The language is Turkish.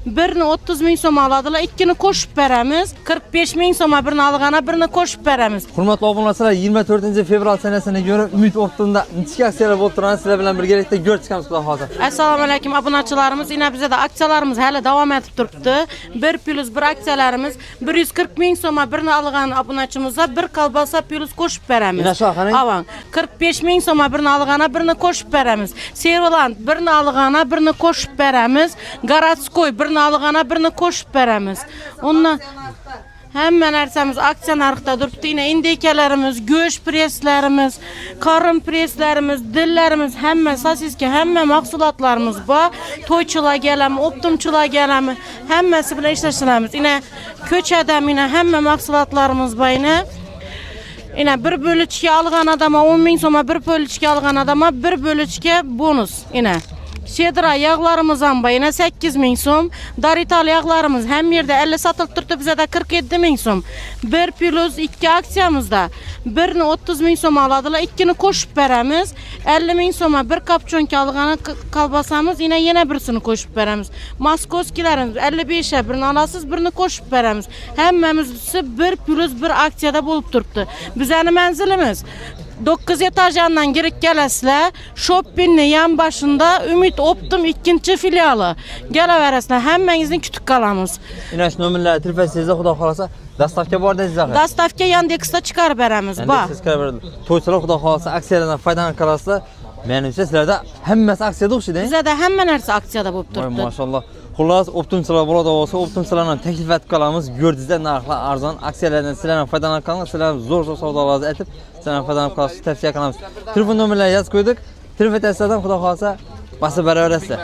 Birini 30 ming so'm oladilar, ikkini qo'shib beramiz. 45 ming so'm birini olganda birini qo'shib beramiz. Hurmatli obunachilar, 24-fevral sanasini ko'ra Umid Optimda nechta aksiyalar bo'lib turadi, sizlar bilan birgalikda ko'rib chiqamiz xudo xohlasa. Assalomu alaykum obunachilarimiz. Ina bizda aksiyalarimiz hali davom etib turibdi. 1+1 aksiyalarimiz 140 ming so'm birini olgan obunachimizga bir kolbasa plus qo'shib beramiz. Ina shu qarang. Avang 45 ming so'm birini olganda birini qo'shib beramiz. Servaland birini olganda birini qo'shib beramiz. Garatskoy birini olganda birini qo'shib beramiz. Undan hamma narsamiz aksiya narxida turibdi. Yine indikalarimiz, go'sht preslarimiz, qorin preslarimiz, dillarimiz, hamma sosiska, hamma mahsulotlarimiz bor. To'ychilar kelami, optimchilar kelami, hammasi bilan ishlashamiz. Yine ko'chada mina hamma mahsulotlarimiz bor. Yine bir bölüçke algan adama 10 ming so'm, bir bölüçke algan adama bir bölüçke bonus. Yine Şedra yağlarımız amba yine 8 ming so'm. Darital yağlarımız hem yerde 50 satılıp turibdi, bizde 47 ming so'm. 1+2 aksiyamızda birini 30 ming so'm aladılar, ikkini qo'shib beramiz. 50 ming so'm bir kapçonka algani kalbasamız yine birisini qo'shib beramiz. Moskowskilarimiz 55'e birini alasız, birini qo'shib beramiz. Hammamiz 1+1 aksiyada bo'lib turibdi. Bizning manzilimiz 9 etajdan girip gelasizlar, shoppingni yan başında Umid Optim 2. filiali. Gelaverasizlar, hammangizni kutib qolamiz. Ina shu nomerlarni telefon sizda xudo xolasa dastavka bor deysizlar. Dastavka Yandexda chiqarib beramiz. Bor. To'ychilar xudo xolasa aksiyalardan foydalanib qolasizlar. Menimcha sizlarda hammasi aksiyada o'xshaydi. Bizda hamma narsa aksiyada bo'lib turibdi. Maşallah. Xullas, optimchilar bo'ladi bo'lsa, optimchilardan taklif etib qolamiz. Go'rdingizlar, narxlar arzon, aksiyalardan sizlardan foydalanib qoling. Sizlar zo'r savdolarni aytib, sizlardan foydalanib qolishni tavsiya qilamiz. Telefon nomerlarini yozib qo'ydik. Telefon testlardan xudo xolasa bosib beraverasizlar.